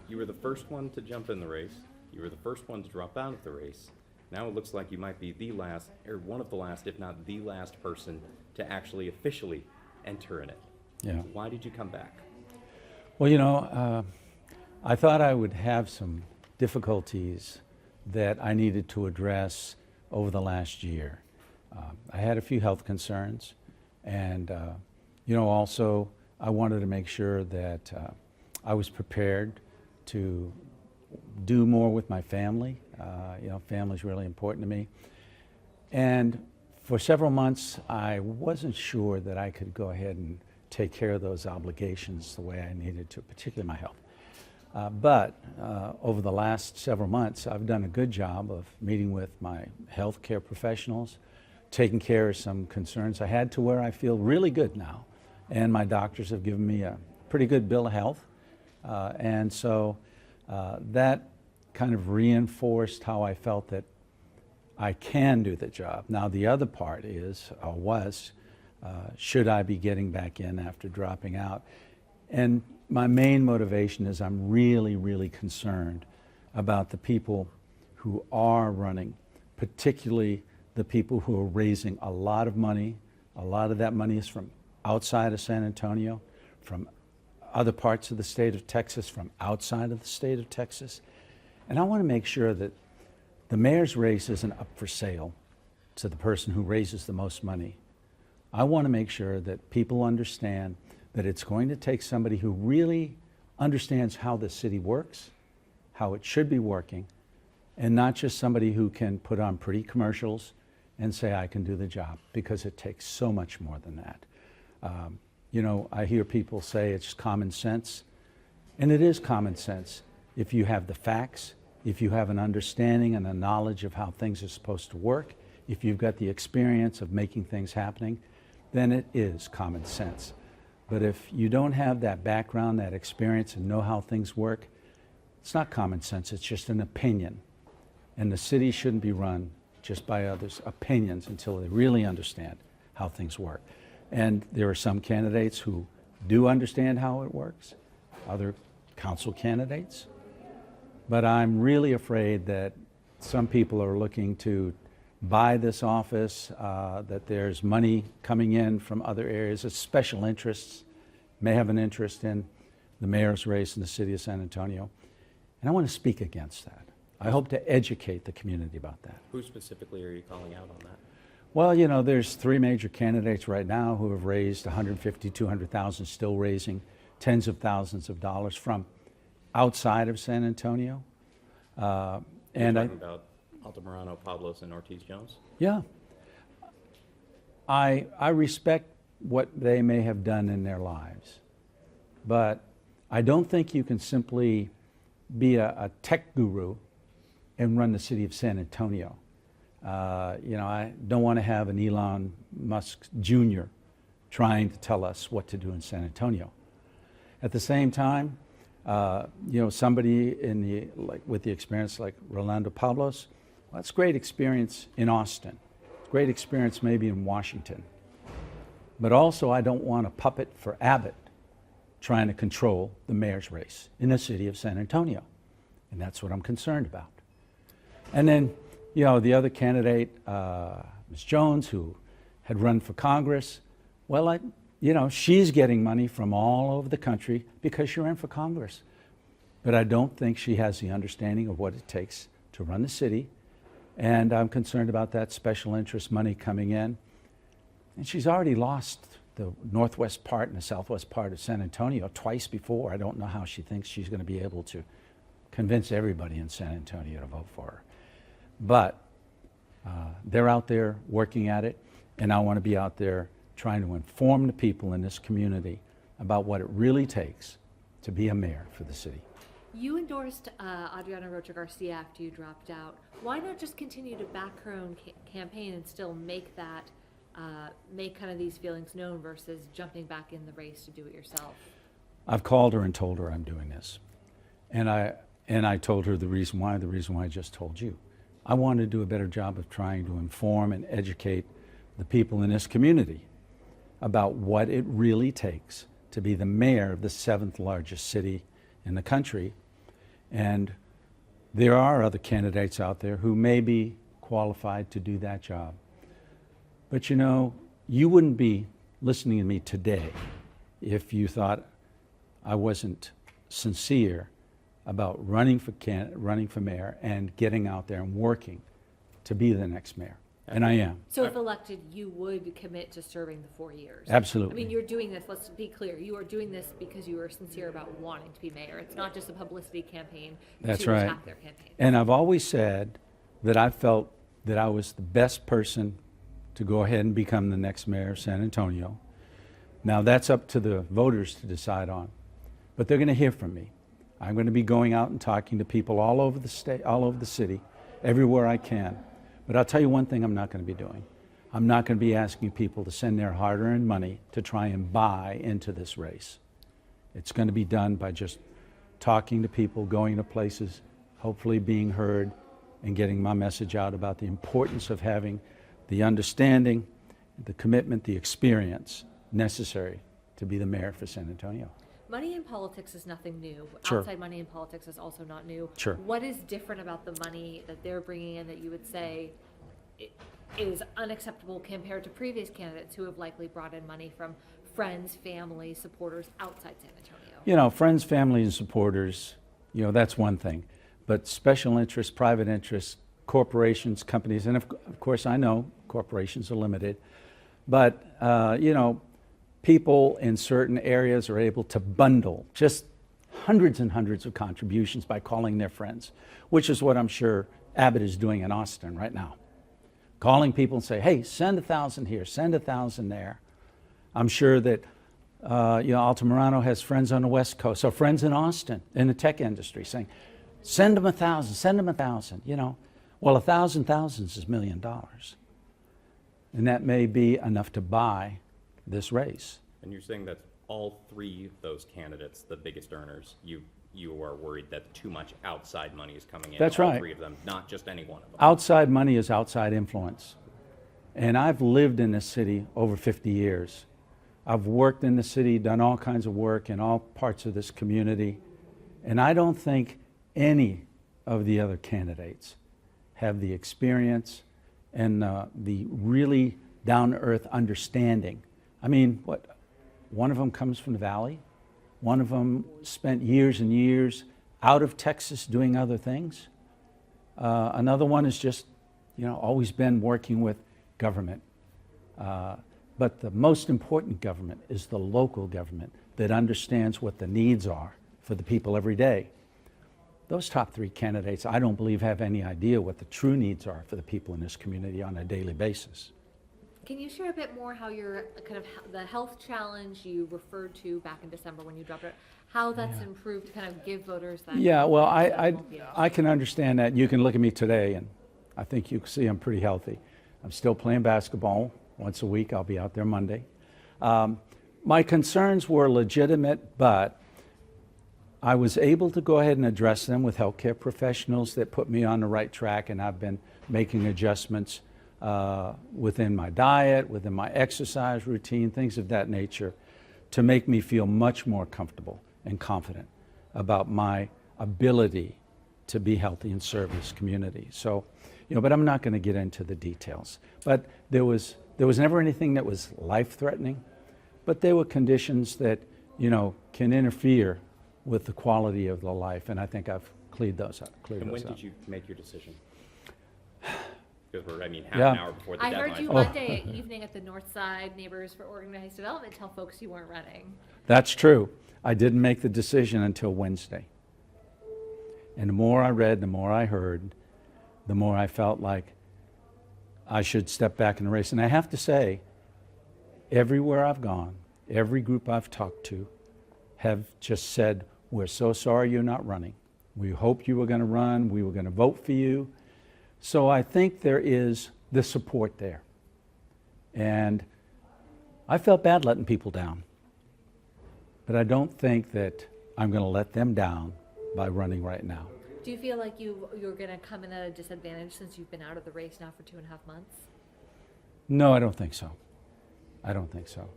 You were the first one to jump in the race. You were the first one to drop out of the race. Now it looks like you might be the last, or one of the last, if not the last person to actually officially enter in it. Yeah. Why did you come back? Well, I thought I would have some difficulties that I needed to address over the last year. I had a few health concerns, and also I wanted to make sure that I was prepared to do more with my family. Family's really important to me. And for several months, I wasn't sure that I could go ahead and take care of those obligations the way I needed to, particularly my health. But over the last several months, I've done a good job of meeting with my healthcare professionals, taking care of some concerns I had to where I feel really good now. And my doctors have given me a pretty good bill of health. And so that kind of reinforced how I felt that I can do the job. Now the other part is, or was, should I be getting back in after dropping out? And my main motivation is I'm really, really concerned about the people who are running, particularly the people who are raising a lot of money. A lot of that money is from outside of San Antonio, from other parts of the state of Texas, from outside of the state of Texas. And I want to make sure that the mayor's race isn't up for sale to the person who raises the most money. I want to make sure that people understand that it's going to take somebody who really understands how the city works, how it should be working, and not just somebody who can put on pretty commercials and say, I can do the job, because it takes so much more than that. I hear people say it's common sense, and it is common sense if you have the facts, if you have an understanding and a knowledge of how things are supposed to work, if you've got the experience of making things happening, then it is common sense. But if you don't have that background, that experience, and know how things work, it's not common sense, it's just an opinion. And the city shouldn't be run just by others' opinions until they really understand how things work. And there are some candidates who do understand how it works, other council candidates. But I'm really afraid that some people are looking to buy this office, that there's money coming in from other areas, that special interests may have an interest in the mayor's race in the city of San Antonio. And I want to speak against that. I hope to educate the community about that. Who specifically are you calling out on that? Well, there's three major candidates right now who have raised $150,000, $200,000, still raising tens of thousands of dollars from outside of San Antonio. You're talking about Altamirano, Pablos, and Ortiz Jones? Yeah. I respect what they may have done in their lives, but I don't think you can simply be a tech guru and run the city of San Antonio. I don't want to have an Elon Musk Jr. trying to tell us what to do in San Antonio. At the same time, somebody with the experience like Rolando Pablos, well, that's great experience in Austin, great experience maybe in Washington. But also, I don't want a puppet for Abbott trying to control the mayor's race in the city of San Antonio. And that's what I'm concerned about. And then, the other candidate, Ms. Jones, who had run for Congress, well, she's getting money from all over the country because she ran for Congress. But I don't think she has the understanding of what it takes to run the city. And I'm concerned about that special interest money coming in. And she's already lost the northwest part and the southwest part of San Antonio twice before. I don't know how she thinks she's going to be able to convince everybody in San Antonio to vote for her. But they're out there working at it, and I want to be out there trying to inform the people in this community about what it really takes to be a mayor for the city. You endorsed Adriana Rocha Garcia after you dropped out. Why not just continue to back her own campaign and still make that, make kind of these feelings known versus jumping back in the race to do it yourself? I've called her and told her I'm doing this. And I told her the reason why I just told you. I want to do a better job of trying to inform and educate the people in this community about what it really takes to be the mayor of the 7th largest city in the country. And there are other candidates out there who may be qualified to do that job. But you know, you wouldn't be listening to me today if you thought I wasn't sincere about running for mayor and getting out there and working to be the next mayor. And I am. So if elected, you would commit to serving the 4 years? Absolutely. I mean, you're doing this, let's be clear, you are doing this because you are sincere about wanting to be mayor. It's not just a publicity campaign That's to right. attack their campaign. And I've always said that I felt that I was the best person to go ahead and become the next mayor of San Antonio. Now that's up to the voters to decide on, but they're going to hear from me. I'm going to be going out and talking to people all over the state, all over the city, everywhere I can. But I'll tell you one thing I'm not going to be doing. I'm not going to be asking people to send their hard-earned money to try and buy into this race. It's going to be done by just talking to people, going to places, hopefully being heard, and getting my message out about the importance of having the understanding, the commitment, the experience necessary to be the mayor for San Antonio. Money in politics is nothing new. Sure. Outside money in politics is also not new. Sure. What is different about the money that they're bringing in that you would say is unacceptable compared to previous candidates who have likely brought in money from friends, family, supporters outside San Antonio? You know, friends, family, and supporters, you know, that's one thing. But special interests, private interests, corporations, companies, and of course I know corporations are limited, but, you know, people in certain areas are able to bundle just hundreds and hundreds of contributions by calling their friends, which is what I'm sure Abbott is doing in Austin right now. Calling people and say, hey, send 1,000 here, send 1,000 there. I'm sure that you know, Altamirano has friends on the West Coast, or friends in Austin in the tech industry saying, send them 1,000, send them 1,000, you know. Well, 1,000 thousands is $1 million. And that may be enough to buy this race. And you're saying that all three of those candidates, the biggest earners, you are worried that too much outside money is coming in. That's all right. three of them, not just any one of them. Outside money is outside influence. And I've lived in this city over 50 years. I've worked in the city, done all kinds of work in all parts of this community. And I don't think any of the other candidates have the experience and the really down-to-earth understanding. I mean, what? One of them comes from the Valley. One of them spent years and years out of Texas doing other things. Another one has just, you know, always been working with government. But the most important government is the local government that understands what the needs are for the people every day. Those top three candidates, I don't believe, have any idea what the true needs are for the people in this community on a daily basis. Can you share a bit more how your kind of the health challenge you referred to back in December when you dropped it, how that's improved to kind of give voters that? Yeah, well, I I can understand that. You can look at me today, and I think you can see I'm pretty healthy. I'm still playing basketball once a week. I'll be out there Monday. My concerns were legitimate, but I was able to go ahead and address them with healthcare professionals that put me on the right track, and I've been making adjustments within my diet, within my exercise routine, things of that nature, to make me feel much more comfortable and confident about my ability to be healthy and serve this community. So, you know, but I'm not going to get into the details. But there was never anything that was life-threatening, but there were conditions that, you know, can interfere with the quality of the life, and I think I've cleared those up. And when did you make your decision? Because we're, I mean, half Yeah. an hour before the I deadline. heard you Oh. Monday evening at the North Side Neighbors for Organized Development tell folks you weren't running. That's true. I didn't make the decision until Wednesday. And the more I read, the more I heard, the more I felt like I should step back in the race. And I have to say, everywhere I've gone, every group I've talked to have just said, we're so sorry you're not running. We hoped you were going to run. We were going to vote for you. So I think there is the support there. And I felt bad letting people down. But I don't think that I'm going to let them down by running right now. Do you feel like you're going to come in at a disadvantage since you've been out of the race now for 2.5 months? No, I don't think so. I don't think so.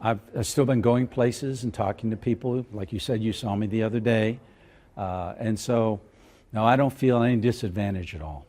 I've still been going places and talking to people. Like you said, you saw me the other day. And so, no, I don't feel any disadvantage at all.